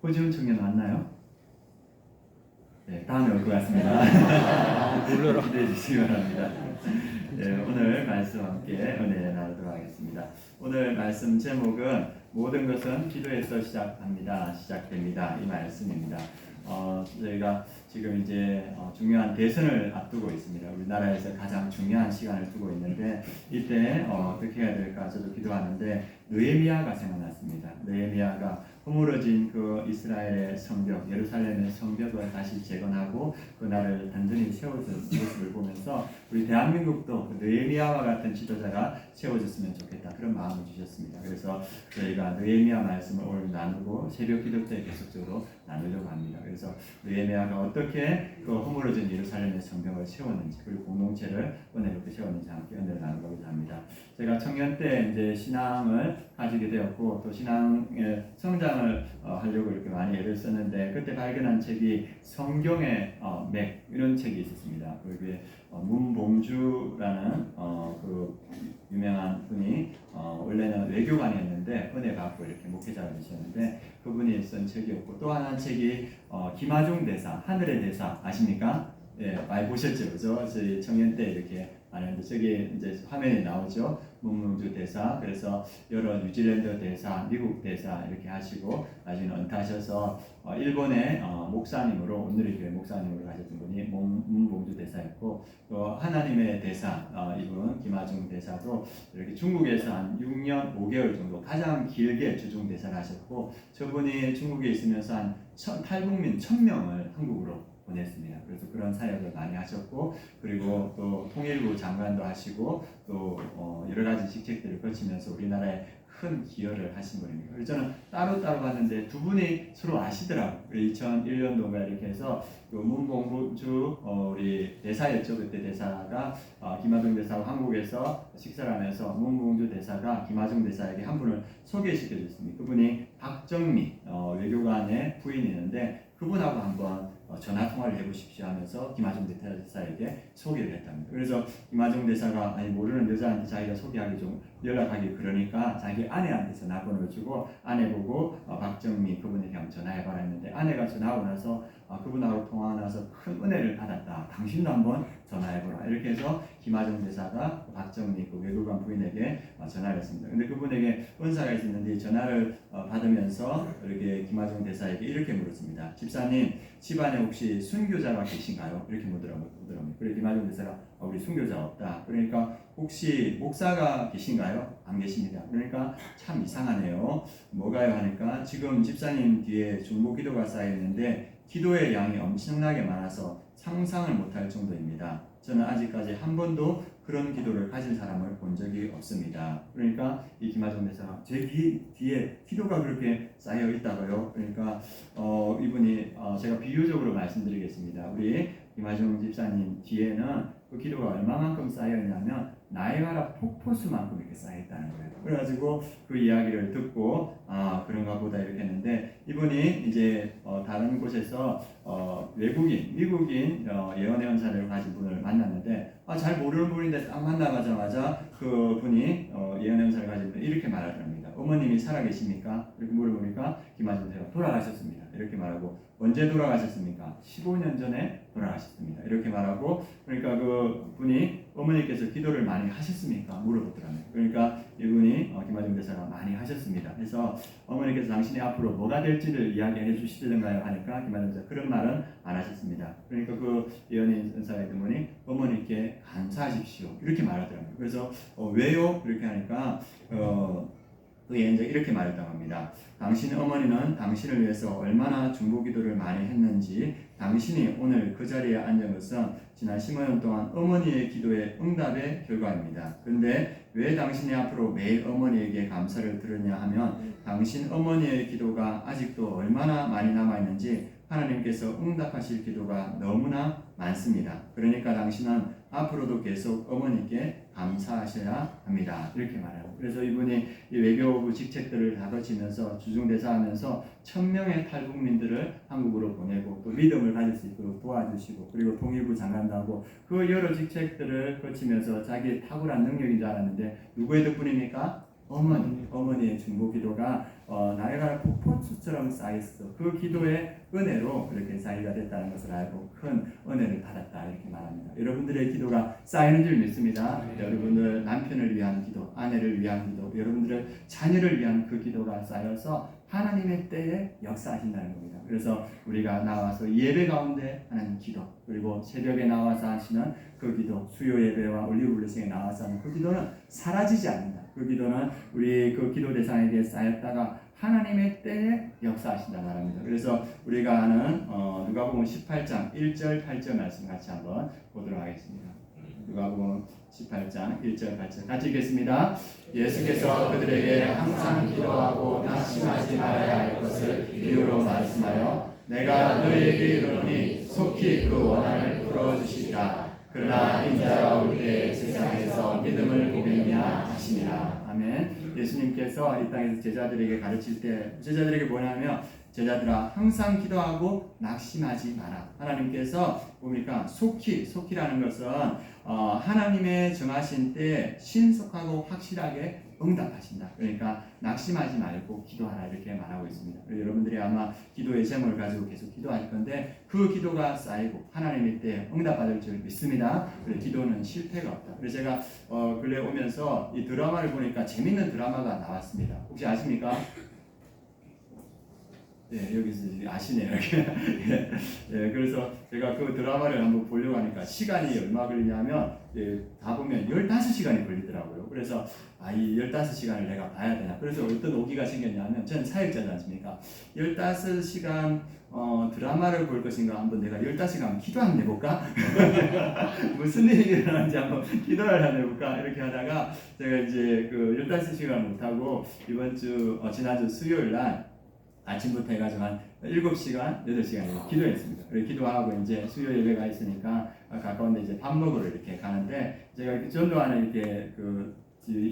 호지훈 청년 왔나요? 네, 다음에 올 것 같습니다. 놀래라. 기대해 주시기 바랍니다. 네, 오늘 말씀 함께 은혜 나누도록 하겠습니다. 오늘 말씀 제목은 모든 것은 기도에서 시작됩니다. 이 말씀입니다. 저희가 지금 이제 중요한 대선을 앞두고 있습니다. 우리나라에서 가장 중요한 시간을 두고 있는데 이때 어떻게 해야 될까 저도 기도하는데 느헤미야가 생각났습니다. 느헤미야가 허물어진 그 이스라엘의 성벽, 예루살렘의 성벽을 다시 재건하고 그 나라를 단단히 세워준 모습을 보면서 우리 대한민국도 그 느헤미야와 같은 지도자가 세워졌으면 좋겠다 그런 마음을 주셨습니다. 그래서 저희가 느헤미야 말씀을 오늘 나누고 새벽 기도 때 계속적으로 나누려고 합니다. 그래서 느헤미야가 어떻게 그 허물어진 예루살렘의 성벽을 세웠는지 그리고 공동체를 은혜롭게 세웠는지 함께 은혜를 나누고자 합니다. 제가 청년 때 이제 신앙을 가지게 되었고 또 신앙의 성장을 하려고 이렇게 많이 애를 썼는데 그때 발견한 책이 성경의 맥 이런 책이 있었습니다. 그게 문봉주라는 그 유명한 분이 원래는 외교관이었는데 은혜 받고 이렇게 목회자가 되셨는데 그분이 쓴 책이었고 또 하나 책이 김하중 대사 하늘의 대사 아십니까? 예, 많이 보셨죠, 그죠? 저희 청년 때 이렇게 하는데 저기 이제 화면에 나오죠. 문봉주 대사, 그래서 여러 뉴질랜드 대사, 미국 대사 이렇게 하시고 나중에 은퇴하셔서 일본의 목사님으로 오늘의 교회 목사님으로 가셨던 분이 문봉주 대사였고 또 하나님의 대사 이분 김하중 대사도 이렇게 중국에서 한 6년 5개월 정도 가장 길게 주중 대사를 하셨고 저분이 중국에 있으면서 한 탈북민 1000명을 한국으로 보냈습니다. 그래서 그런 사역을 많이 하셨고 그리고 또 통일부 장관도 하시고 또 여러 가지 직책들을 거치면서 우리나라에 큰 기여를 하신 분입니다. 그래서 저는 따로따로 봤는데 두 분이 서로 아시더라고요. 2001년도인가 이렇게 해서 그 문봉주 우리 대사였죠. 그때 대사가 김하중 대사와 한국에서 식사를 하면서 문봉주 대사가 김하중 대사에게 한 분을 소개시켜 줬습니다. 그분이 박정미 외교관의 부인이 있는데 그분하고 한번 전화 통화를 해보십시오 하면서 김하중 대사에게 소개를 했답니다. 그래서 김하중 대사가 아니 모르는 여자한테 자기가 소개하기 좀 연락하기 그러니까 자기 아내한테 전화번호를 주고 아내 보고 박정미 그분에게 한번 전화해봐라 했는데 아내가 전화하고 나서 그분하고 통화하고 나서 큰 은혜를 받았다. 당신도 한번 전화해보라. 이렇게 해서 김하중 대사가 박정미 그 외교관 부인에게 전화를 했습니다. 근데 그분에게 은사가 있었는데 전화를 받으면서 이렇게 김하중 대사에게 이렇게 물었습니다. 집사님 집안에 혹시 순교자가 계신가요? 이렇게 묻더라고요. 그래 김하중 대사가 우리 순교자 없다. 그러니까 혹시 목사가 계신가요? 안 계십니다. 그러니까 참 이상하네요. 뭐가요? 하니까 지금 집사님 뒤에 중보 기도가 쌓여 있는데 기도의 양이 엄청나게 많아서 상상을 못할 정도입니다. 저는 아직까지 한 번도 그런 기도를 가진 사람을 본 적이 없습니다. 그러니까 이 김하중 대사가 제 뒤에 기도가 그렇게 쌓여 있다고요. 그러니까 이분이 제가 비유적으로 말씀드리겠습니다. 우리 김하중 집사님 뒤에는 그 기도가 얼마만큼 쌓여 있냐면 나이아가라 폭포수만큼 이렇게 쌓여 있다는 거예요. 그래가지고 그 이야기를 듣고 그런가 보다 이렇게 했는데 이분이 이제 다른 곳에서 미국인 예언의 은사를 가진 분을 만났는데 잘 모르는 분인데 딱 만나자마자 그 분이 예언의 은사를 가진 분이 이렇게 말하더랍니다. 어머님이 살아계십니까? 이렇게 물어보니까 김하중 대사가 돌아가셨습니다. 이렇게 말하고 언제 돌아가셨습니까? 15년 전에 돌아가셨습니다. 이렇게 말하고 그러니까 그 분이 어머니께서 기도를 많이 하셨습니까? 물어보더라고요. 그러니까 이분이 김하중 대사가 많이 하셨습니다. 그래서 어머니께서 당신이 앞으로 뭐가 될지를 이야기해 주시던가요? 하니까 김하중 대사 그런 말은 안 하셨습니다. 그러니까 그 예언의 은사의 분이 어머니께 감사하십시오. 이렇게 말하더라고요. 그래서 왜요? 그렇게 하니까 그 예언자 이렇게 말했다고 합니다. 당신 어머니는 당신을 위해서 얼마나 중보기도를 많이 했는지 당신이 오늘 그 자리에 앉은 것은 지난 15년 동안 어머니의 기도의 응답의 결과입니다. 그런데 왜 당신이 앞으로 매일 어머니에게 감사를 들으냐 하면 당신 어머니의 기도가 아직도 얼마나 많이 남아있는지 하나님께서 응답하실 기도가 너무나 많습니다. 그러니까 당신은 앞으로도 계속 어머니께 감사하셔야 합니다. 이렇게 말해요. 그래서 이분이 이 외교부 직책들을 다 거치면서 주중대사하면서 1000명의 탈북민들을 한국으로 보내고 또 믿음을 가질 수 있도록 도와주시고 그리고 통일부 장관도 하고 그 여러 직책들을 거치면서 자기의 탁월한 능력인 줄 알았는데 누구의 덕분입니까? 어머니의 중보 기도가 나이아가라 폭포수처럼 쌓였어. 그 기도의 은혜로 그렇게 자기가 됐다는 것을 알고 큰 은혜를 받았다 이렇게 말합니다. 여러분들의 기도가 쌓이는 줄 믿습니다. 여러분들 남편을 위한 기도, 아내를 위한 기도, 여러분들의 자녀를 위한 그 기도가 쌓여서 하나님의 때에 역사하신다는 겁니다. 그래서 우리가 나와서 예배 가운데 하는 기도, 그리고 새벽에 나와서 하시는 그 기도, 수요 예배와 올리브 블레싱에 나와서 하는 그 기도는 사라지지 않는다. 그 기도는 우리 그 기도 대상에게 쌓였다가 하나님의 때에 역사하신다 말합니다. 그래서 우리가 아는 누가복음 18장 1절 8절 말씀 같이 한번 보도록 하겠습니다. 누가복음 18장 1절 8절 같이 읽겠습니다. 예수께서 그들에게 항상 기도하고 낙심하지 말아야 할 것을 비유로 말씀하여 내가 너희에게 이르노니 속히 그 원한을 풀어주시리라. 그러나 인자가 올 때 세상에서 믿음을 보겠냐 하시니라. 아멘. 예수님께서 이 땅에서 제자들에게 가르칠 때 제자들에게 뭐냐면 제자들아 항상 기도하고 낙심하지 마라. 하나님께서 뭡니까? 속히라는 것은 하나님의 정하신 때 신속하고 확실하게 응답하신다. 그러니까 낙심하지 말고 기도하라 이렇게 말하고 있습니다. 여러분들이 아마 기도의 제목을 가지고 계속 기도할 건데 그 기도가 쌓이고 하나님의 때 응답받을 줄 믿습니다. 그래서 기도는 실패가 없다. 그래서 제가 근래 오면서 이 드라마를 보니까 재밌는 드라마가 나왔습니다. 혹시 아십니까? 예, 여기서 아시네요. 예, 그래서 제가 그 드라마를 한번 보려고 하니까 시간이 얼마 걸리냐면 다 보면 15시간이 걸리더라고요. 그래서 이 15시간을 내가 봐야 되나. 그래서 어떤 오기가 생겼냐면 저는 사역자지 않습니까? 15시간 드라마를 볼 것인가 한번 내가 15시간 기도 한번 해볼까? 무슨 일이 일어나는지 한번 기도를 한번 해볼까? 이렇게 하다가 제가 이제 그 15시간 못하고 이번 주 지난주 수요일 날 아침부터 해가지고 한 7시간, 8시간 기도했습니다. 기도하고 이제 수요 예배가 있으니까 가까운데 이제 밥 먹으러 이렇게 가는데 제가 전도하는 이렇게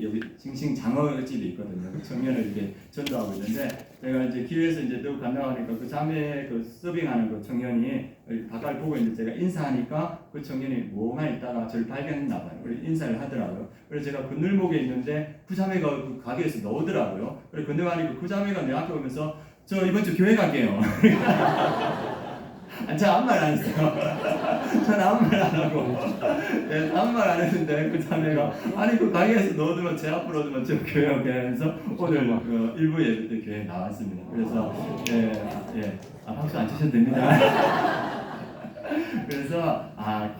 여기 싱싱 장어집이 있거든요. 그 청년을 이렇게 전도하고 있는데 제가 이제 길에서 이제 또 간다고 그 자매 그 서빙하는 그 청년이 바깥을 보고 있는데 제가 인사하니까 그 청년이 뭐만 있다가 저를 발견했나 봐요. 그래서 인사를 하더라고요. 그래서 제가 그늘목에 있는데 그 자매가 그 가게에서 나오더라고요. 그래서 건너가니까 그 자매가 내 앞에 오면서 저 이번 주 교회 갈게요. 저 아무 말 안 했어요. 저는 아무 말 안 하고 아무 말 안 했는데 그 자매가 아니 그 가게에서 넣어두면 제 앞으로 넣으면 저 교회 오게 하면서 오늘 일부 예배 때 교회에 나왔습니다. 그래서 박수 안 치셔도 됩니다. 그래서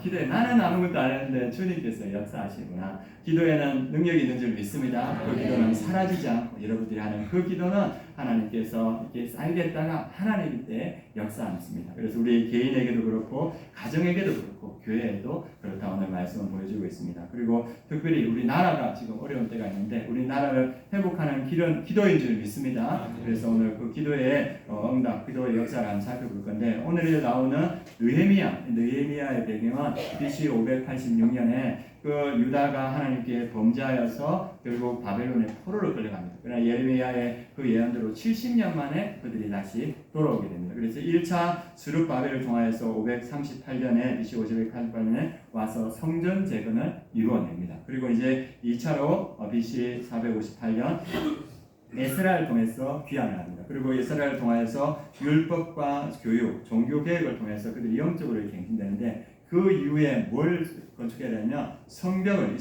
기도에 나는 아무것도 안 했는데 주님께서 역사하시구나. 기도에는 능력이 있는 줄 믿습니다. 그 기도는 사라지지 않고 여러분들이 하는 그 기도는 하나님께서 이렇게 쌓이겠다가 하나님 때 역사하십니다. 그래서 우리 개인에게도 그렇고 가정에게도 그렇고 교회에도 그렇다 오늘 말씀을 보여주고 있습니다. 그리고 특별히 우리나라가 지금 어려운 때가 있는데 우리나라를 회복하는 길은 기도인 줄 믿습니다. 그래서 오늘 그 기도의 응답, 기도의 역사를 한번 살펴볼 건데 오늘 나오는 느헤미야의 배경은 BC 586년에 그 유다가 하나님께 범죄하여서 결국 바벨론의 포로로 끌려갑니다. 그러나 예레미야의 그 예언대로 70년 만에 그들이 다시 돌아오게 됩니다. 그래서 1차 수룹바벨을 통하여서 538년에 BC 588년에 와서 성전 재건을 이루어냅니다. 그리고 이제 2차로 BC 458년 에스라를 통해서 귀환을 합니다. 그리고 에스라를 통해서 율법과 교육, 종교 개혁을 통해서 그들이 영적으로 갱신되는데 그 이후에 뭘 건축해야 되냐면 성전은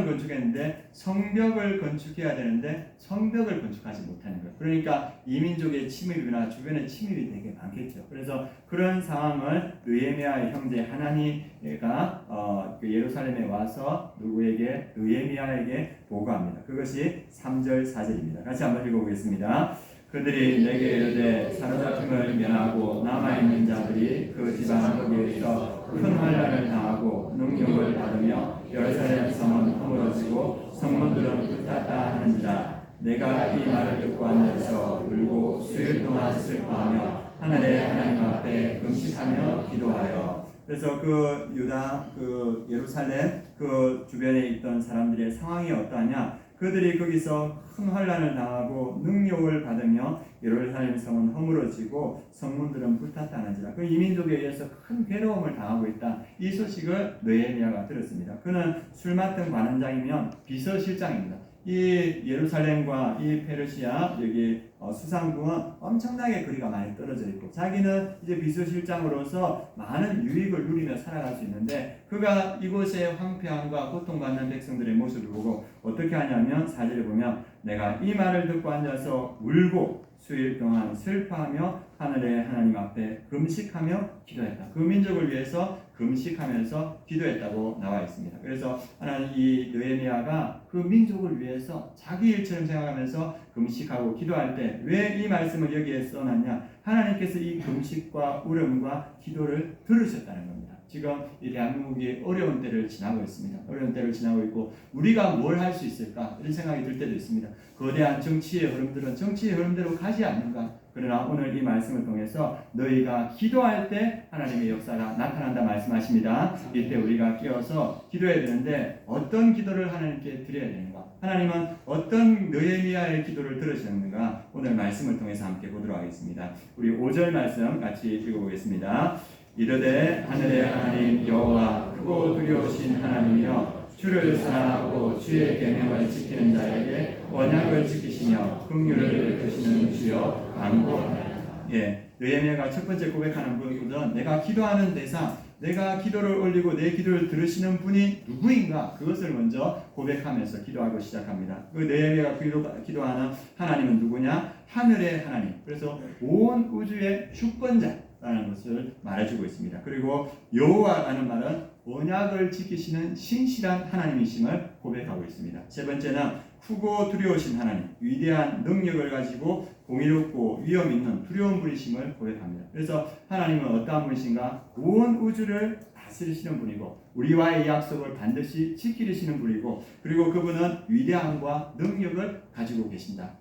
건축했는데 성벽을 건축해야 되는데 성벽을 건축하지 못하는 거예요. 그러니까 이민족의 침입이나 주변의 침입이 되게 많겠죠. 그래서 그런 상황을 느헤미야의 형제 하나니가 예루살렘에 와서 느헤미야에게 보고합니다. 그것이 3절 4절입니다. 같이 한번 읽어보겠습니다. 그들이 내게 이르되 사로잡힘을 면하고 남아있는 자들이 그 지방 거기에서 큰 환난을 당하고 능욕을 받으며 예루살렘 성은 허물어지고 성문들은 불탔다 하는지라. 내가 이 말을 듣고 앉아서 울고 수일 동안 슬퍼하며 하늘의 하나님 앞에 금식하며 기도하여. 그래서 그 유다, 그 예루살렘 그 주변에 있던 사람들의 상황이 어떠하냐? 그들이 거기서 큰 환난을 당하고 능욕을 받으며 예루살렘 성은 허물어지고 성문들은 불탔다는지라. 그 이민족에 의해서 큰 괴로움을 당하고 있다. 이 소식을 느헤미야가 들었습니다. 그는 술 맡은 관원장이면 비서실장입니다. 이 예루살렘과 이 페르시아 여기 수상궁은 엄청나게 거리가 많이 떨어져 있고 자기는 이제 비서실장으로서 많은 유익을 누리며 살아갈 수 있는데 그가 이곳의 황폐함과 고통받는 백성들의 모습을 보고 어떻게 하냐면 4절에 보면 내가 이 말을 듣고 앉아서 울고 수일 동안 슬퍼하며 하늘의 하나님 앞에 금식하며 기도했다. 그 민족을 위해서 금식하면서 기도했다고 나와 있습니다. 그래서 하나님 이 느헤미야가 그 민족을 위해서 자기 일처럼 생각하면서 금식하고 기도할 때 왜 이 말씀을 여기에 써놨냐? 하나님께서 이 금식과 울음과 기도를 들으셨다는 겁니다. 지금 이 대한민국이 어려운 때를 지나고 있습니다. 어려운 때를 지나고 있고 우리가 뭘 할 수 있을까? 이런 생각이 들 때도 있습니다. 거대한 정치의 흐름들은 정치의 흐름대로 가지 않는가? 그러나 오늘 이 말씀을 통해서 너희가 기도할 때 하나님의 역사가 나타난다 말씀하십니다. 이때 우리가 끼어서 기도해야 되는데 어떤 기도를 하나님께 드려야 되는가? 하나님은 어떤 느헤미야의 기도를 들으셨는가? 오늘 말씀을 통해서 함께 보도록 하겠습니다. 우리 5절 말씀 같이 읽어보겠습니다. 이르되 하늘의 하나님 여호와 크고 두려우신 하나님이여 주를 사랑하고 주의 계명을 지키는 자에게 언약을 지키시며 긍휼을 베푸시는 주여 간구하나이다. 느헤미야가 첫 번째 고백하는 부분은 내가 기도하는 대상, 내가 기도를 올리고 내 기도를 들으시는 분이 누구인가 그것을 먼저 고백하면서 기도하고 시작합니다. 그 느헤미야가 기도하는 하나님은 누구냐? 하늘의 하나님. 그래서 온 우주의 주권자라는 것을 말해주고 있습니다. 그리고 여호와라는 말은 언약을 지키시는 신실한 하나님이심을 고백하고 있습니다. 세 번째는 크고 두려우신 하나님, 위대한 능력을 가지고 공의롭고 위엄 있는 두려운 분이심을 고백합니다. 그래서 하나님은 어떠한 분이신가? 온 우주를 다스리시는 분이고 우리와의 약속을 반드시 지키시는 분이고 그리고 그분은 위대함과 능력을 가지고 계신다.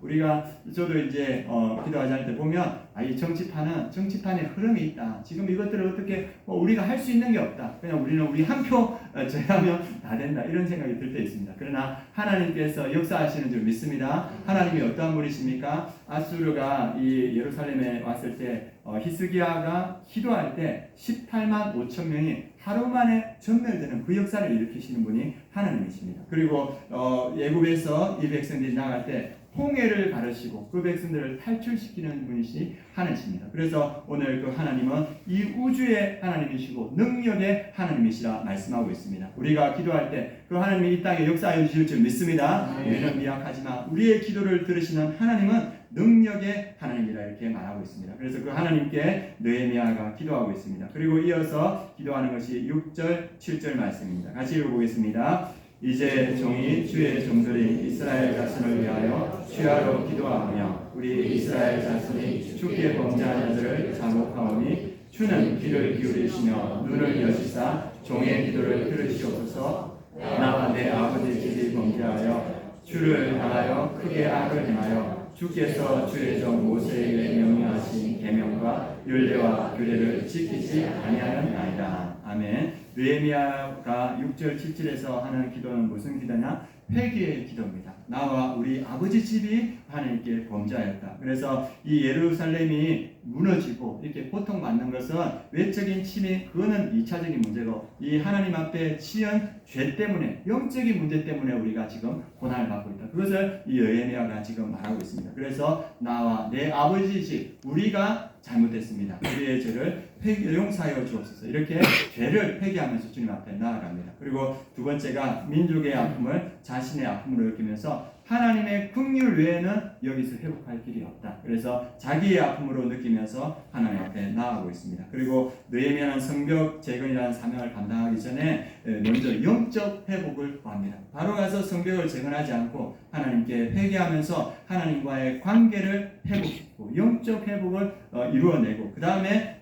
저도 이제 기도하지 않을 때 보면 이 정치판에 흐름이 있다. 지금 이것들을 어떻게 우리가 할 수 있는 게 없다. 그냥 우리는 우리 한 표 제하면 다 된다. 이런 생각이 들 때 있습니다. 그러나 하나님께서 역사하시는 줄 믿습니다. 하나님이 어떠한 분이십니까? 아수르가 이 예루살렘에 왔을 때 히스기야가 기도할 때 18만 5천 명이 하루 만에 전멸되는 그 역사를 일으키시는 분이 하나님이십니다. 그리고 애굽에서 이 백성들이 나갈 때 홍해를 가르시고 그 백성들을 탈출시키는 분이시 하나님이십니다. 그래서 오늘 그 하나님은 이 우주의 하나님이시고 능력의 하나님이시라 말씀하고 있습니다. 우리가 기도할 때 그 하나님이 이 땅에 역사해 주실 줄 믿습니다. 우리는 미약하지만 우리의 기도를 들으시는 하나님은 능력의 하나님이라 이렇게 말하고 있습니다. 그래서 그 하나님께 느헤미야가 기도하고 있습니다. 그리고 이어서 기도하는 것이 6절, 7절 말씀입니다. 같이 읽어보겠습니다. 이제 종이 주의 종들인 이스라엘 자손을 위하여 주야로 기도하며 우리 이스라엘 자손이 주께 범죄한 자들을 자목하오니 주는 귀를 기울이시며 눈을 여시사 종의 기도를 들으시옵소서. 나와 내 아버지 집이 범죄하여 주를 향하여 크게 악을 행하여 주께서 주의 종 모세에게 명령하신 계명과 율례와 규례를 지키지 아니하였나이다. 아멘. 느헤미야가 6절 7절에서 하는 기도는 무슨 기도냐? 회개의 기도입니다. 나와 우리 아버지 집이 하나님께 범죄하였다. 그래서 이 예루살렘이 무너지고 이렇게 고통받는 것은 외적인 침해, 그거는 2차적인 문제고 이 하나님 앞에 지은 죄 때문에, 영적인 문제 때문에 우리가 지금 고난을 받고 있다. 그것을 이 느헤미야가 지금 말하고 있습니다. 그래서 나와 내 아버지 집, 우리가 잘못했습니다. 우리의 죄를 용서하여 주옵소서. 이렇게 죄를 회개하면서 주님 앞에 나아갑니다. 그리고 두 번째가 민족의 아픔을 자신의 아픔으로 느끼면서 하나님의 긍휼 외에는 여기서 회복할 길이 없다. 그래서 자기의 아픔으로 느끼면서 하나님 앞에 나아가고 있습니다. 그리고 느헤미야는 성벽 재건이라는 사명을 감당하기 전에 먼저 영적 회복을 구합니다. 바로 가서 성벽을 재건하지 않고 하나님께 회개하면서 하나님과의 관계를 회복시키고 영적 회복을 이루어내고 그 다음에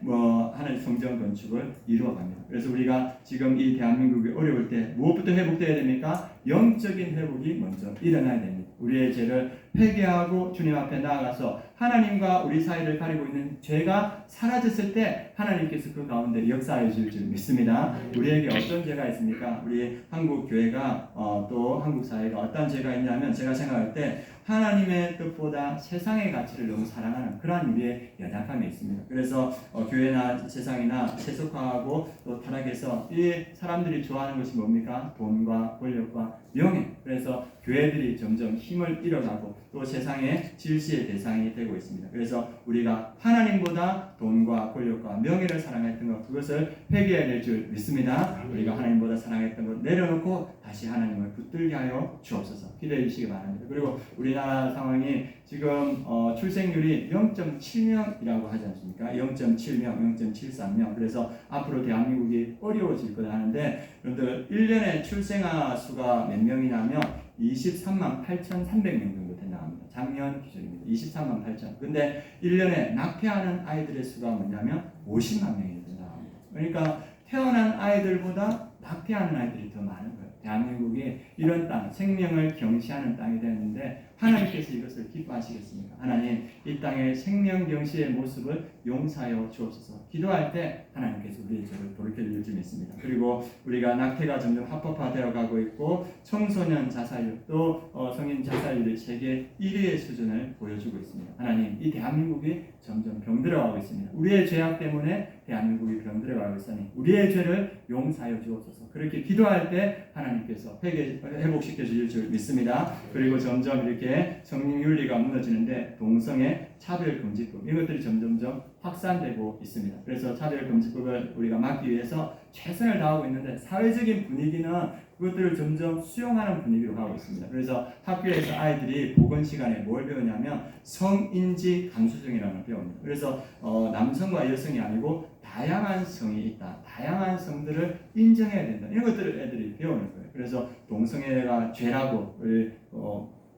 하나님 성전 건축을 이루어갑니다. 그래서 우리가 지금 이 대한민국이 어려울 때 무엇부터 회복돼야 됩니까? 영적인 회복이 먼저 일어나야 됩니다. 우리의 죄를 회개하고 주님 앞에 나아가서 하나님과 우리 사이를 가리고 있는 죄가 사라졌을 때 하나님께서 그 가운데 역사해 주실 줄 믿습니다. 우리에게 어떤 죄가 있습니까? 우리 한국 교회가 또 한국 사회가 어떤 죄가 있냐면, 제가 생각할 때 하나님의 뜻보다 세상의 가치를 너무 사랑하는 그러한 우리의 연약함이 있습니다. 그래서 교회나 세상이나 세속화하고 또 타락해서 이 사람들이 좋아하는 것이 뭡니까? 돈과 권력과 명예. 그래서 교회들이 점점 힘을 잃어가고 또 세상의 질시의 대상이 되고 있습니다. 그래서 우리가 하나님보다 돈과 권력과 명예를 사랑했던 것, 그것을 회개해야 될 줄 믿습니다. 우리가 하나님보다 사랑했던 것 내려놓고 다시 하나님을 붙들게 하여 주옵소서. 기도해 주시기 바랍니다. 그리고 우리나라 상황이 지금 출생률이 0.7명이라고 하지 않습니까? 0.7명, 0.73명. 그래서 앞으로 대한민국이 어려워질 거다 하는데, 여러분들 1년에 출생아 수가 몇 명이냐면 23만 8,300명 정도 된다고 합니다. 작년 기준입니다. 23만 8천. 근데 1년에 낙태하는 아이들의 수가 뭐냐면 50만 명이 된다고 합니다. 그러니까 태어난 아이들보다 낙태하는 아이들이 더 많은 거예요. 대한민국이 이런 땅, 생명을 경시하는 땅이 되었는데 하나님께서 이것을 기뻐하시겠습니까? 하나님, 이 땅의 생명 경시의 모습을 용서하여 주옵소서. 기도할 때 하나님께서 우리의 죄를 돌이켜줄 줄 믿습니다. 그리고 우리가 낙태가 점점 합법화되어 가고 있고 청소년 자살률 또 성인 자살률이 세계 1위의 수준을 보여주고 있습니다. 하나님, 이 대한민국이 점점 병들어가고 있습니다. 우리의 죄악 때문에 대한민국이 병들어가고 있으니 우리의 죄를 용서하여 주옵소서. 그렇게 기도할 때 하나님께서 회복시켜 주실 줄 믿습니다. 그리고 점점 이렇게 성윤리가 무너지는데 동성애 차별금지법, 이것들이 점점점 확산되고 있습니다. 그래서 차별금지법을 우리가 막기 위해서 최선을 다하고 있는데 사회적인 분위기는 그것들을 점점 수용하는 분위기로 가고 있습니다. 그래서 학교에서 아이들이 보건 시간에 뭘 배우냐면 성인지 감수성이라는 걸 배웁니다. 그래서 남성과 여성이 아니고 다양한 성이 있다, 다양한 성들을 인정해야 된다, 이런 것들을 애들이 배우는 거예요. 그래서 동성애가 죄라고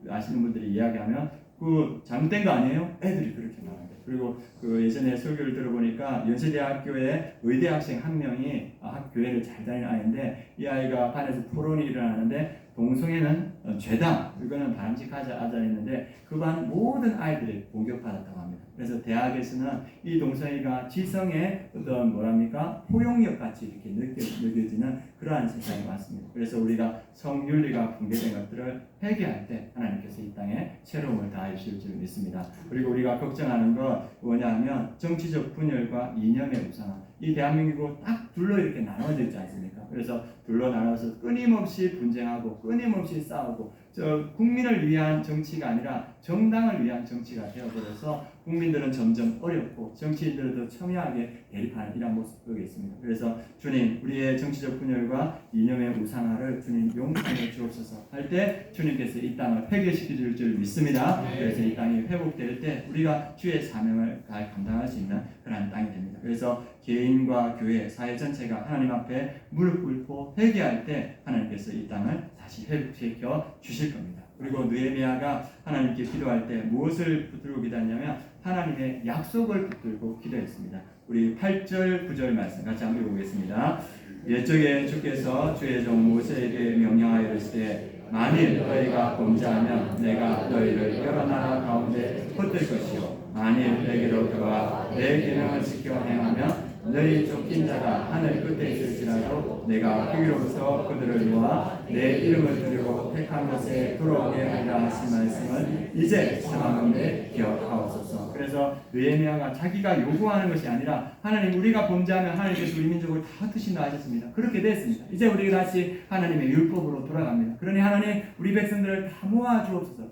아시는 분들이 이야기하면 그 잘못된 거 아니에요? 애들이 그렇게 말합니다. 그리고 그 예전에 설교를 들어보니까 연세대학교에 의대 학생 한 명이 교회를 잘 다니는 아이인데, 이 아이가 반에서 토론이 일어나는데 동성애는 죄다, 이거는 바람직하지 않다 했는데 그 반 모든 아이들이 공격받았다고 합니다. 그래서 대학에서는 이 동성애가 지성의 어떤 포용력 같이 이렇게 느껴지는 그러한 세상이 왔습니다. 그래서 우리가 성윤리가 붕괴된 것들을 회개할 때 하나님께서 이 땅에 새로움을 다해 주실 줄 믿습니다. 그리고 우리가 걱정하는 건 뭐냐면 정치적 분열과 이념의 우상화. 이 대한민국으로 딱 둘로 이렇게 나눠져 있지 않습니까? 그래서 둘로 나눠서 끊임없이 분쟁하고 끊임없이 싸우고, 국민을 위한 정치가 아니라 정당을 위한 정치가 되어버려서 국민들은 점점 어렵고 정치인들도 첨예하게 대립하는 이런 모습 보고 있습니다. 그래서 주님, 우리의 정치적 분열과 이념의 우상화를 주님 용서해 주옵소서 할 때 주님께서 이 땅을 회개시켜 줄 줄 믿습니다. 그래서 이 땅이 회복될 때 우리가 주의 사명을 잘 감당할 수 있는 그런 땅이 됩니다. 그래서 개인과 교회, 사회 전체가 하나님 앞에 무릎 꿇고 회개할 때 하나님께서 이 땅을 다시 회복시켜 주실 겁니다. 그리고 느헤미야가 하나님께 기도할 때 무엇을 붙들고 기도했냐면 하나님의 약속을 붙들고 기도했습니다. 우리 8절 9절 말씀 같이 한번 읽어보겠습니다. 옛적에 주께서 주의 종 모세에게 명령하여 이르시되 만일 너희가 범죄하면 내가 너희를 여러 나라 가운데 흩을 것이요 만일 내게로 들어와 내 계명을 지켜 행하면 너희 쫓긴 자가 하늘 끝에 있을지라도 내가 거기로부터 그들을 모아 내 이름을 드리고 택한 곳에 돌아오게 하리라 하신 말씀을 이제 생각하는데 기억하옵소서. 그래서 느헤미야가 자기가 요구하는 것이 아니라 하나님, 우리가 범죄하면 하나님께서 우리 민족을 다 흩으신다 하셨습니다. 그렇게 됐습니다. 이제 우리가 다시 하나님의 율법으로 돌아갑니다. 그러니 하나님, 우리 백성들을 다 모아 주옵소서.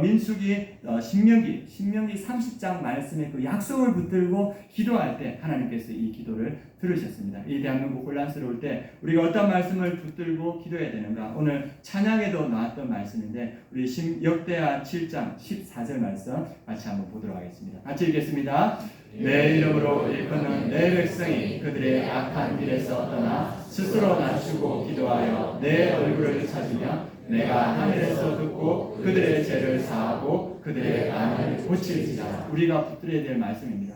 민수기 신명기 30장 말씀의 그 약속을 붙들고 기도할 때 하나님께서 이 기도를 들으셨습니다. 이 대한민국 혼란스러울 때 우리가 어떤 말씀을 붙들고 기도해야 되는가? 오늘 찬양에도 나왔던 말씀인데 우리 역대하 7장 14절 말씀 같이 한번 보도록 하겠습니다. 같이 읽겠습니다. 내 이름으로 일컫는 내 백성이 그들의 악한 길에서 떠나 스스로 낮추고 기도하여 내 얼굴을 찾으며 내가 하늘에서 듣고 그들의 죄를 사하고 그들의 안을 고칠지라. 우리가 붙들어야 될 말씀입니다.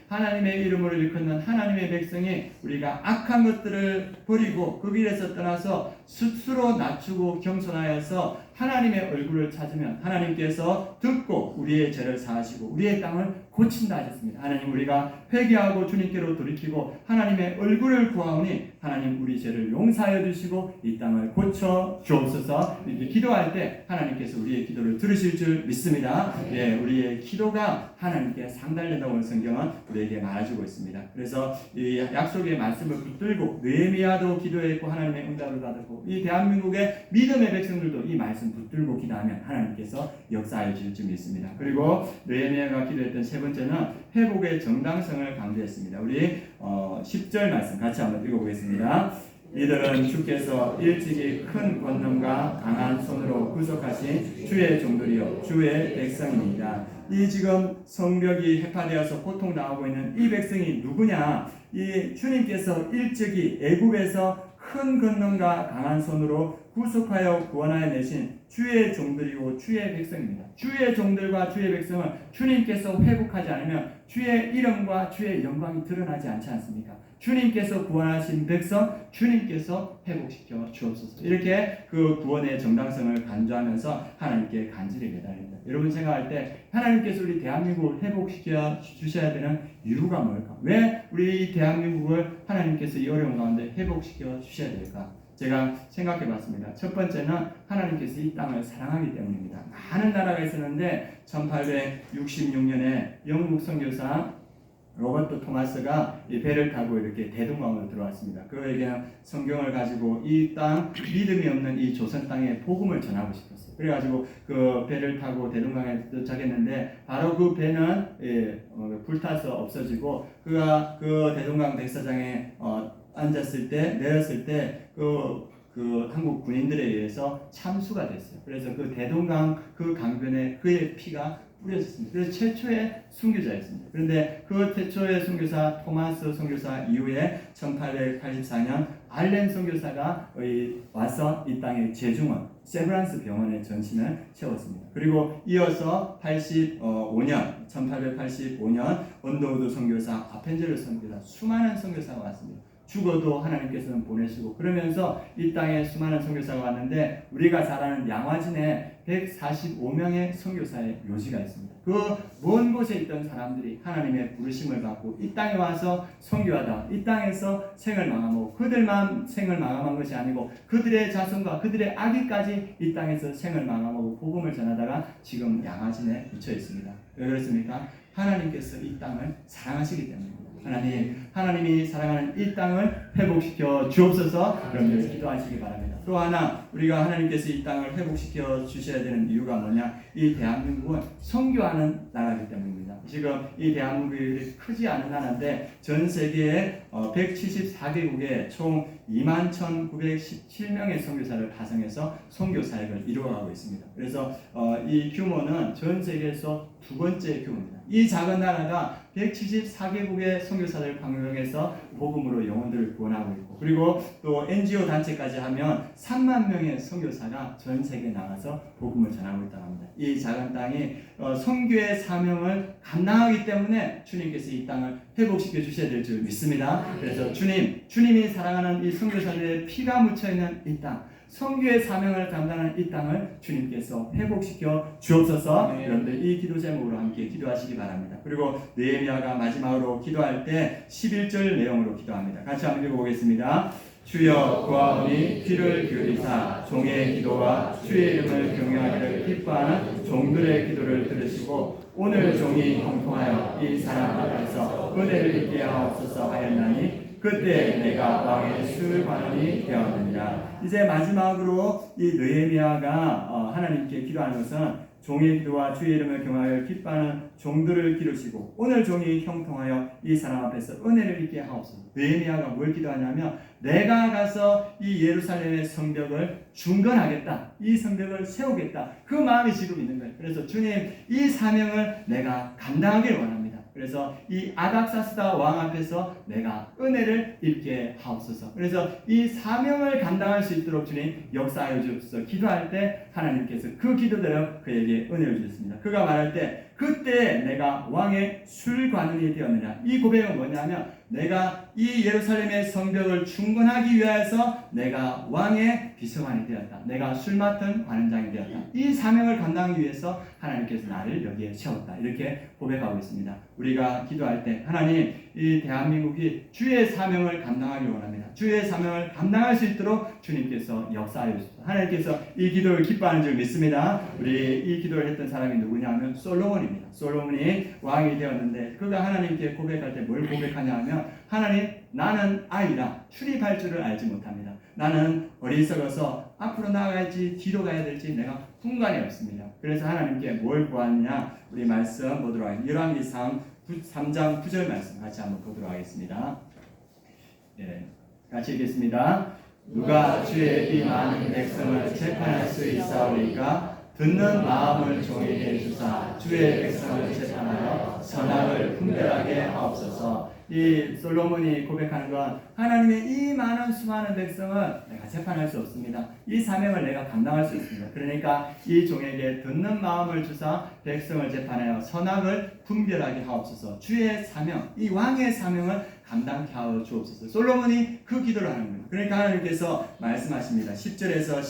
하나님의 이름으로 일컫는 하나님의 백성이 우리가 악한 것들을 버리고 그 길에서 떠나서 스스로 낮추고 겸손하여서 하나님의 얼굴을 찾으면 하나님께서 듣고 우리의 죄를 사하시고 우리의 땅을 고친다 하셨습니다. 하나님, 우리가 회개하고 주님께로 돌이키고 하나님의 얼굴을 구하오니 하나님 우리 죄를 용서하여 주시고 이 땅을 고쳐 주옵소서. 이렇게 기도할 때 하나님께서 우리의 기도를 들으실 줄 믿습니다. 예, 우리의 기도가 하나님께 상달된다고 성경은 우리에게 말해주고 있습니다. 그래서 이 약속의 말씀을 붙들고 느헤미야도 기도했고 하나님의 응답을 받았고 이 대한민국의 믿음의 백성들도 이 말씀 붙들고 기도하면 하나님께서 역사하여 주실 줄 믿습니다. 그리고 느헤미야가 기도했던 세 번째는 회복의 정당성을 강조했습니다. 우리 10절 말씀 같이 한번 읽어보겠습니다. 이들은 주께서 일찍이 큰 권능과 강한 손으로 구속하신 주의 종들이요 주의 백성입니다. 이 지금 성벽이 해파되어서 고통당하고 있는 이 백성이 누구냐? 이 주님께서 일찍이 애굽에서 큰 권능과 강한 손으로 구속하여 구원하여 내신 주의 종들이고 주의 백성입니다. 주의 종들과 주의 백성은 주님께서 회복하지 않으면 주의 이름과 주의 영광이 드러나지 않지 않습니까? 주님께서 구원하신 백성, 주님께서 회복시켜 주옵소서. 이렇게 그 구원의 정당성을 간주하면서 하나님께 간절히 매달립니다. 여러분 생각할 때 하나님께서 우리 대한민국을 회복시켜 주셔야 되는 이유가 뭘까? 왜 우리 이 대한민국을 하나님께서 이 어려운 가운데 회복시켜 주셔야 될까? 제가 생각해 봤습니다. 첫 번째는 하나님께서 이 땅을 사랑하기 때문입니다. 많은 나라가 있었는데 1866년에 영국 선교사 로버트 토마스가 이 배를 타고 이렇게 대동강으로 들어왔습니다. 그에게는 성경을 가지고 이 땅, 믿음이 없는 이 조선 땅에 복음을 전하고 싶었어요. 그래가지고 그 배를 타고 대동강에 도착했는데 바로 그 배는 불타서 없어지고 그가 그 대동강 백사장에 앉았을 때, 내렸을 때 그 한국 군인들에 의해서 참수가 됐어요. 그래서 그 대동강 그 강변에 그의 피가 뿌려졌습니다. 그래서 최초의 순교자였습니다. 그런데 그 최초의 순교사 토마스 선교사 이후에 1884년 알렌 선교사가 와서 이 땅의 제중원 세브란스 병원에 전신을 채웠습니다. 그리고 이어서 1885년 언더우드 선교사, 아펜젤러 선교사, 수많은 선교사가 왔습니다. 죽어도 하나님께서는 보내시고 그러면서 이 땅에 수많은 선교사가 왔는데 우리가 잘 아는 양화진에 145명의 선교사의 묘지가 있습니다. 그 먼 곳에 있던 사람들이 하나님의 부르심을 받고 이 땅에 와서 선교하다 이 땅에서 생을 마감하고 그들만 생을 마감한 것이 아니고 그들의 자손과 그들의 아기까지 이 땅에서 생을 마감하고 복음을 전하다가 지금 양화진에 묻혀 있습니다. 왜 그렇습니까? 하나님께서 이 땅을 사랑하시기 때문입니다. 하나님이 사랑하는 이 땅을 회복시켜 주옵소서. 여러분들 기도하시기 바랍니다. 또 하나 우리가 하나님께서 이 땅을 회복시켜 주셔야 되는 이유가 뭐냐? 이 대한민국은 선교하는 나라이기 때문입니다. 지금 이 대한민국이 크지 않은 나라인데 전 세계에 174개국에 총 21,917명의 선교사를 파송해서 선교 사역을 이루어가고 있습니다. 그래서 이 규모는 전 세계에서 두 번째 규모입니다. 이 작은 나라가 174개국의 선교사를 방문해서 복음으로 영혼들을 구원하고 있고 그리고 또 NGO 단체까지 하면 3만 명의 선교사가 전 세계에 나가서 복음을 전하고 있다고 합니다. 이 작은 땅이 선교의 사명을 감당하기 때문에 주님께서 이 땅을 회복시켜 주셔야 될 줄 믿습니다. 그래서 주님이 사랑하는 이 선교사들의 피가 묻혀있는 이 땅, 선교의 사명을 감당하는 이 땅을 주님께서 회복시켜 주옵소서. 여러분들 이 기도 제목으로 함께 기도하시기 바랍니다. 그리고 느헤미야가 마지막으로 기도할 때 11절 내용으로 기도합니다. 같이 한번 읽어보겠습니다. 주여 구하오니 귀를 기울이사 종의 기도와 주의 이름을 경외하기를 기뻐하는 종들의 기도를 들으시고 오늘 종이 형통하여 이 사람 앞에서 은혜를 입게 하옵소서 하였나니 그때 내가 왕의 수관원이 되었느니라. 이제 마지막으로 이 느헤미야가 하나님께 기도하는 것은 종의 기도와 주의 이름을 경외하여 기뻐하는 종들을 기르시고 오늘 종이 형통하여 이 사람 앞에서 은혜를 입게 하옵소서. 느헤미야가 뭘 기도하냐면 내가 가서 이 예루살렘의 성벽을 중건하겠다. 이 성벽을 세우겠다. 그 마음이 지금 있는 거예요. 그래서 주님 이 사명을 내가 감당하길 원합니다. 그래서 이 아닥사스다 왕 앞에서 내가 은혜를 입게 하옵소서. 그래서 이 사명을 감당할 수 있도록 주님 역사하여 주옵소서. 기도할 때 하나님께서 그 기도대로 그에게 은혜를 주셨습니다. 그가 말할 때 그때 내가 왕의 술관원이 되었느냐. 이 고백은 뭐냐면 내가 이 예루살렘의 성벽을 중건하기 위해서 내가 왕의 비서관이 되었다. 내가 술 맡은 관원장이 되었다. 이 사명을 감당하기 위해서 하나님께서 나를 여기에 세웠다. 이렇게 고백하고 있습니다. 우리가 기도할 때 하나님, 이 대한민국이 주의 사명을 감당하기 원합니다. 주의 사명을 감당할 수 있도록 주님께서 역사하여 주십시오. 하나님께서 이 기도를 기뻐하는 줄 믿습니다. 우리 이 기도를 했던 사람이 누구냐 하면 솔로몬입니다. 솔로몬이 왕이 되었는데 그가 하나님께 고백할 때 뭘 고백하냐 하면 하나님, 나는 아이라 출입할 줄을 알지 못합니다. 나는 어리석어서 앞으로 나아갈지 뒤로 가야 될지 내가 분간이 없습니다. 그래서 하나님께 뭘 구하느냐, 우리 말씀 보도록 하겠습니다. 열왕기상 3장 9절 말씀 같이 한번 보도록 하겠습니다. 네, 같이 읽겠습니다. 누가 주의 이 많은 백성을 재판할 수 있사오리까? 듣는 마음을 종에게 주사 주의 백성을 재판하여 선악을 분별하게 하옵소서. 이 솔로몬이 고백하는 건 하나님의 이 많은 수많은 백성을 내가 재판할 수 없습니다. 이 사명을 내가 감당할 수 있습니다. 그러니까 이 종에게 듣는 마음을 주사 백성을 재판하여 선악을 분별하게 하옵소서. 주의 사명, 이 왕의 사명을 감당케 하여 주옵소서. 솔로몬이 그 기도를 하는 겁니다. 그러니까 하나님께서 말씀하십니다. 10절에서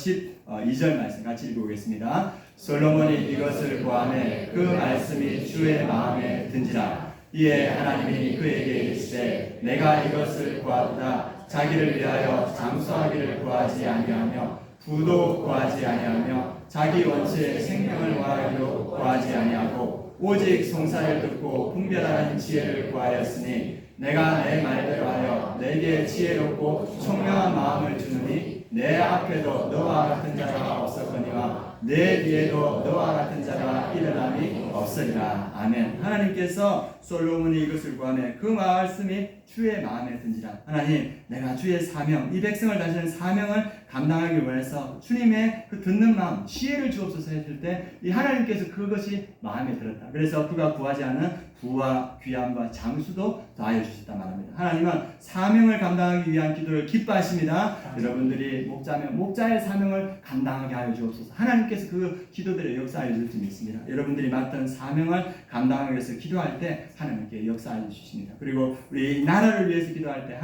12절 말씀 같이 읽어보겠습니다. 솔로몬이 이것을 구하매 그 말씀이 주의 마음에 든지라. 이에 하나님이 그에게 이르시되 내가 이것을 구하도다. 자기를 위하여 장수하기를 구하지 아니하며 부도 구하지 아니하며 자기 원수의 생명을 구하기로 구하지 아니하고 오직 송사를 듣고 분별하는 지혜를 구하였으니 내가 내 말대로 하여 내게 지혜롭고 총명한 마음을 주느니 내 앞에도 너와 같은 자가 없었거니와 내 뒤에도 너와 같은 자가 일어남이 없으리라. 아멘. 하나님께서 솔로몬이 이것을 구하며 그 말씀이 주의 마음에 든지라. 하나님, 내가 주의 사명, 이 백성을 다스리는 사명을 감당하기 위해서 주님의 그 듣는 마음, 지혜를 주옵소서 했을 때 이 하나님께서 그것이 마음에 들었다. 그래서 그가 구하지 않은 부와 귀함과 장수도 더하여 주셨다 말합니다. 하나님은 사명을 감당하기 위한 기도를 기뻐하십니다. 여러분들이 목자면 목자의 사명을 감당하게 하여 주옵소서. 하나님께서 그 기도들의 역사하여 줄 줄 믿습니다. 여러분들이 맡은 사명을 감당하기 위해서 기도할 때 하나님께 역사하여 주십니다. 그리고 우리 나라를 위해서 기도할 때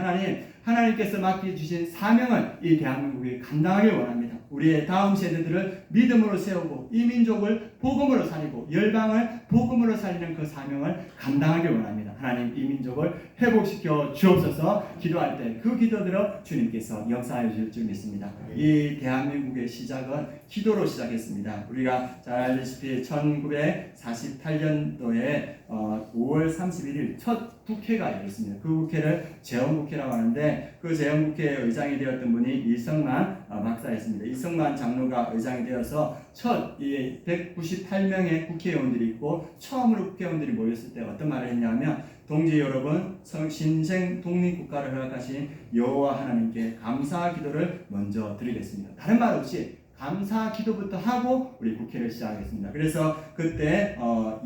하나님께서 맡겨주신 사명을 이 대한민국이 감당하길 원합니다. 우리의 다음 세대들을 믿음으로 세우고 이 민족을 복음으로 살리고 열방을 복음으로 살리는 그 사명을 감당하길 원합니다. 하나님, 이 민족을 회복시켜 주옵소서. 기도할 때 그 기도대로 주님께서 역사하여 주실 줄 믿습니다. 이 대한민국의 시작은 기도로 시작했습니다. 우리가 잘 알다시피 1948년도에 5월 31일 첫 국회가 열렸습니다. 그 국회를 재헌국회라고 하는데 그 재헌국회의 의장이 되었던 분이 이성만 박사였습니다. 이성만 장로가 의장이 되어서 첫 198명의 국회의원들이 있고 처음으로 국회의원들이 모였을 때 어떤 말을 했냐면 동지 여러분, 신생 독립국가를 허락하신 여호와 하나님께 감사 기도를 먼저 드리겠습니다. 다른 말 없이 감사 기도부터 하고 우리 국회를 시작하겠습니다. 그래서 그때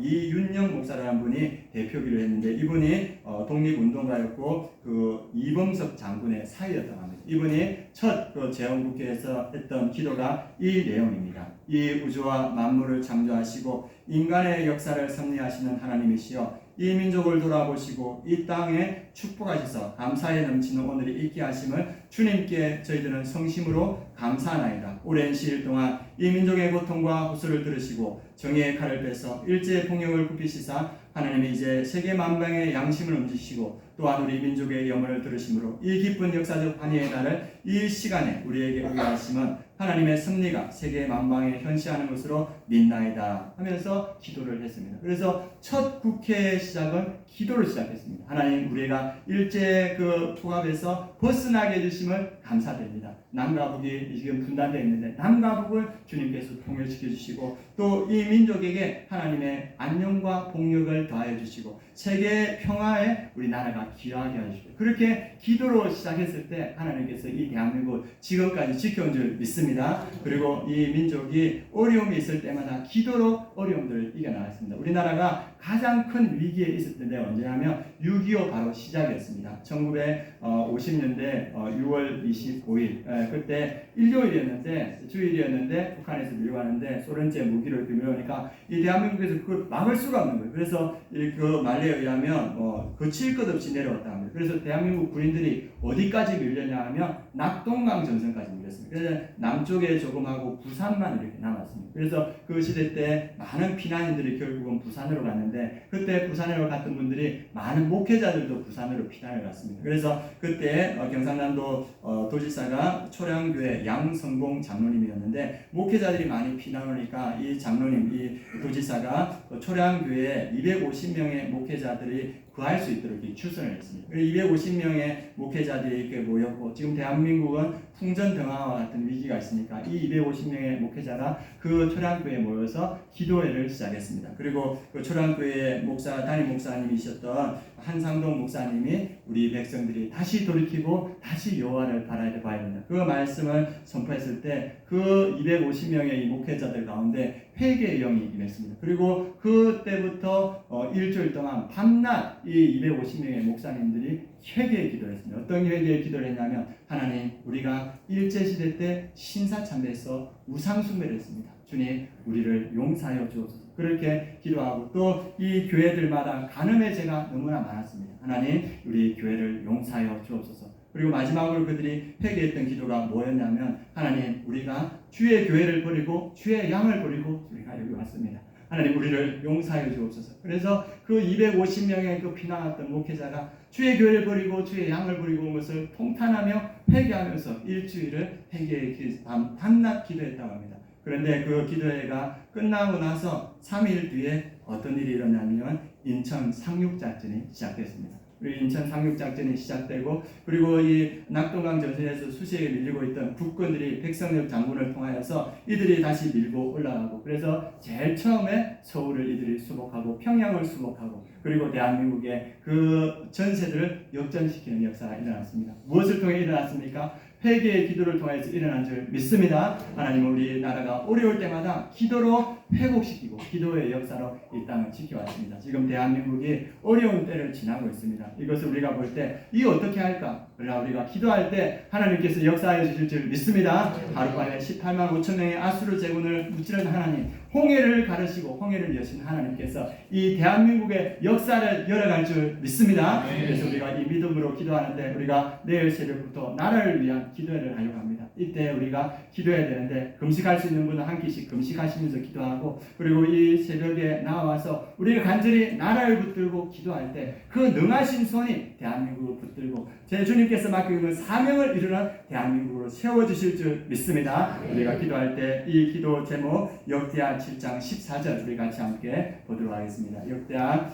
이윤영 목사라는 분이 대표기를 했는데 이분이 독립운동가였고 그 이범석 장군의 사위였다고 합니다. 이분이 첫 그 재헌국회에서 했던 기도가 이 내용입니다. 이 우주와 만물을 창조하시고 인간의 역사를 섭리하시는 하나님이시여 이 민족을 돌아보시고 이 땅에 축복하셔서 감사에 넘치는 오늘이 있게 하심을 주님께 저희들은 성심으로 감사하나이다. 오랜 시일 동안 이 민족의 고통과 호소를 들으시고 정의의 칼을 빼서 일제의 폭력을 굽히시사 하나님이 이제 세계 만방의 양심을 움직이시고 또한 우리 민족의 염원을 들으심으로 이 기쁜 역사적 환희의 날을 이 시간에 우리에게 오게 하심은 하나님의 섭리가 세계 만방에 현시하는 것으로 믿나이다 하면서 기도를 했습니다. 그래서 첫 국회의 시작은 기도로 시작했습니다. 하나님, 우리가 일제 그 통합에서 벗어나게 해주심을 감사드립니다. 남과 북이 지금 분단되어 있는데 남과 북을 주님께서 통일시켜 주시고 또 이 민족에게 하나님의 안녕과 복력을 더하여 주시고 세계 평화에 우리 나라가 기여하게 하시고 그렇게 기도로 시작했을 때 하나님께서 이 대한민국을 지금까지 지켜온 줄 믿습니다. 그리고 이 민족이 어려움이 있을 때마다 기도로 어려움들을 이겨나갔습니다. 우리나라가 가장 큰 위기에 있었던 데 언제냐면 6.25 바로 시작이었습니다. 1950년대 6월 25일 그때 일요일이었는데 주일이었는데 북한에서 밀려가는데 소련제 무기를 밀려오니까 이 대한민국에서 그걸 막을 수가 없는 거예요. 그래서 그 말레에 의하면 거칠 것 없이 내려왔다 합니다. 그래서 대한민국 군인들이 어디까지 밀렸냐 하면 낙동강 전선까지 밀렸습니다. 그래서 남쪽에 조금 하고 부산만 이렇게 남았습니다. 그래서 그 시대 때 많은 피난인들이 결국은 부산으로 갔는데 그때 부산으로 갔던 분들이 많은 목회자들도 부산으로 피난을 갔습니다. 그래서 그때 경상남도 도지사가 초량교회 양성봉 장로님이었는데 목회자들이 많이 피난 오니까 이 장로님, 이 도지사가 초량교회에 250명의 목회자들이 구할 수 있도록 추선을 했습니다. 250명의 목회자들이 이렇게 모였고 지금 대한민국은 풍전등화와 같은 위기가 있으니까 이 250명의 목회자가 그 초량교회에 모여서 기도회를 시작했습니다. 그리고 그 초량교회 담임 목사님이셨던 한상동 목사님이 우리 백성들이 다시 돌이키고 다시 여호와를 봐야 된다. 그 말씀을 선포했을 때 그 250명의 이 목회자들 가운데 회개의 영이 임했습니다. 그리고 그때부터 일주일 동안 밤낮 이 250명의 목사님들이 회개의 기도를 했습니다. 어떤 회개의 기도를 했냐면 하나님 우리가 일제시대 때 신사참배에서 우상숭배를 했습니다. 주님 우리를 용서하여 주옵소서. 그렇게 기도하고 또 이 교회들마다 간음의 죄가 너무나 많았습니다. 하나님 우리 교회를 용서하여 주옵소서. 그리고 마지막으로 그들이 회개했던 기도가 뭐였냐면 하나님 우리가 주의 교회를 버리고 주의 양을 버리고 우리가 여기 왔습니다. 하나님 우리를 용서하여 주옵소서. 그래서 그 250명의 그 피난왔던 목회자가 주의 교회를 버리고 주의 양을 버리고 온 것을 통탄하며 회개하면서 일주일을 회개의 밤낮 기도했다고 합니다. 그런데 그 기도회가 끝나고 나서 3일 뒤에 어떤 일이 일어나면 인천 상륙작전이 시작됐습니다. 우리 인천 상륙작전이 시작되고 그리고 이 낙동강 전선에서 수시에 밀리고 있던 국군들이 백성엽 장군을 통하여서 이들이 다시 밀고 올라가고 그래서 제일 처음에 서울을 이들이 수복하고 평양을 수복하고 그리고 대한민국의 그 전세들을 역전시키는 역사가 일어났습니다. 무엇을 통해 일어났습니까? 회개의 기도를 통해서 일어난 줄 믿습니다. 하나님은 우리나라가 어려울 때마다 기도로 회복시키고 기도의 역사로 이 땅을 지켜왔습니다. 지금 대한민국이 어려운 때를 지나고 있습니다. 이것을 우리가 볼 때 이 어떻게 할까? 그러나 우리가 기도할 때 하나님께서 역사해 주실 줄 믿습니다. 하룻밤에 18만 5천 명의 아수르 제군을 무찌른 하나님, 홍해를 가르시고 홍해를 여신 하나님께서 이 대한민국의 역사를 열어갈 줄 믿습니다. 그래서 우리가 이 믿음으로 기도하는데 우리가 내일 새벽부터 나라를 위한 기도회를 하려고 합니다. 이때 우리가 기도해야 되는데 금식할 수 있는 분은 한 끼씩 금식하시면서 기도하고 그리고 이 새벽에 나와서 우리가 간절히 나라를 붙들고 기도할 때 그 능하신 손이 대한민국을 붙들고 제 주님께서 맡기는 사명을 이루는 대한민국으로 세워주실 줄 믿습니다. 우리가 기도할 때 이 기도 제목 역대하 7장 14절 우리 같이 함께 보도록 하겠습니다. 역대하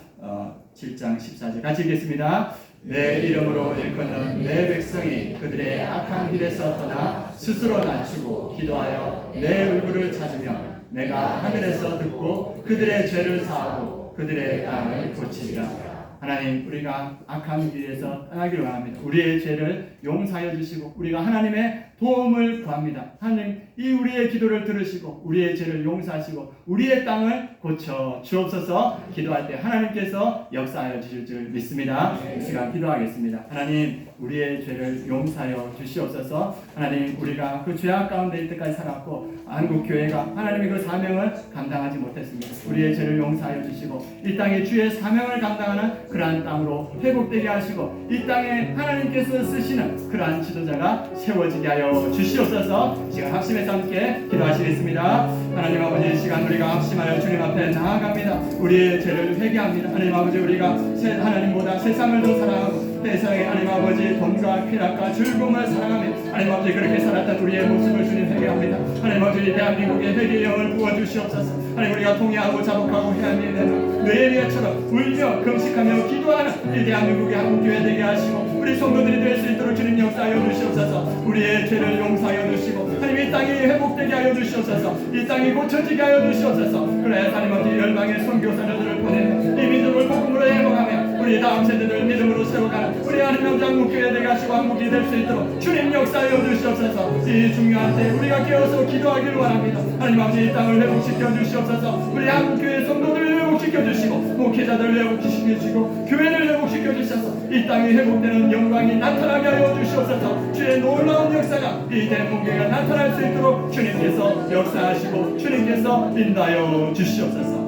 7장 14절 같이 읽겠습니다. 내 이름으로 일컫는 내 백성이 그들의 악한 길에서 떠나 스스로 낮추고 기도하여 내 얼굴을 찾으며 내가 하늘에서 듣고 그들의 죄를 사하고 그들의 땅을 고치리라. 하나님 우리가 악한 길에서 떠나기를 원합니다. 우리의 죄를 용서하여 주시고 우리가 하나님의 도움을 구합니다. 하나님 이 우리의 기도를 들으시고 우리의 죄를 용서하시고 우리의 땅을 고쳐 주옵소서. 기도할 때 하나님께서 역사하여 주실 줄 믿습니다. 이 시간 기도하겠습니다. 하나님 우리의 죄를 용서하여 주시옵소서. 하나님 우리가 그 죄악 가운데 이때까지 살았고 한국교회가 하나님의 그 사명을 감당하지 못했습니다. 우리의 죄를 용서하여 주시고 이 땅에 주의 사명을 감당하는 그러한 땅으로 회복되게 하시고 이 땅에 하나님께서 쓰시는 그러한 지도자가 세워지게 하여 주시옵소서. 시간 합심해서 함께 기도하시겠습니다. 하나님 아버지 시간 우리가 합심하여 주님 앞에 나아갑니다. 우리의 죄를 회개합니다. 하나님 아버지 우리가 하나님보다 세상을 더 사랑하고 세상에 하나님 아버지 돈과 쾌락과 즐거움을 사랑하며 하나님 아버지 그렇게 살았던 우리의 모습을 주님 회개합니다. 하나님 아버지 대한민국의 회개의 영을 부어주시옵소서. 하나님 우리가 통회하고 자복하고 해야 되는 느헤미야처럼 울며 금식하며 기도하는 이 대한민국의 한국교회 되게 하시고 우리 성도들이 될 수 있도록 주님 역사하여 주시옵소서. 우리의 죄를 용서하여 주시고 하나님 이 땅이 회복되게 하여 주시옵소서. 이 땅이 고쳐지게 하여 주시옵소서. 그래 하나님 아버지 열방의 선교사들을 보내며 이 민족을 복음으로 회복하며 우리 다음 세대를 믿음으로 세워가는 우리 하나님 한국교회 되가시고 한국이 될 수 있도록 주님 역사하여 주시옵소서. 이 중요한 때 우리가 깨어서 기도하기를 원합니다. 하나님 아버지 이 땅을 회복시켜 주시옵소서. 우리 한국교회 성도들을 회복시켜 주시고 목회자들을 회복시켜 주시고 교회를 회복시켜 주셔서 이 땅이 회복되는 영광이 나타나게 하여 주시옵소서. 주의 놀라운 역사가 이 대목교회가 나타날 수 있도록 주님께서 역사하시고 주님께서 인도하여 주시옵소서.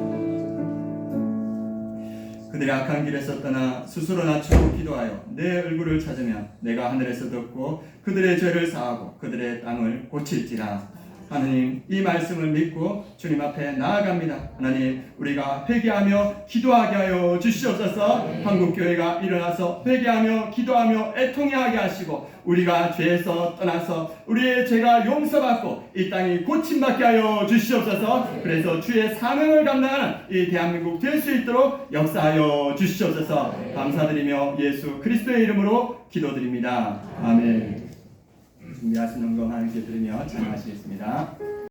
그들의 악한 길에서 떠나 스스로 낮추고 기도하여 내 얼굴을 찾으면 내가 하늘에서 듣고 그들의 죄를 사하고 그들의 땅을 고칠지라. 하나님 이 말씀을 믿고 주님 앞에 나아갑니다. 하나님 우리가 회개하며 기도하게 하여 주시옵소서. 한국교회가 일어나서 회개하며 기도하며 애통해하게 하시고 우리가 죄에서 떠나서 우리의 죄가 용서받고 이 땅이 고침받게 하여 주시옵소서. 그래서 주의 사명을 감당하는 이 대한민국 될 수 있도록 역사하여 주시옵소서. 감사드리며 예수 그리스도의 이름으로 기도드립니다. 아멘. 준비하신 영광 함께 드리며 찬양하시겠습니다.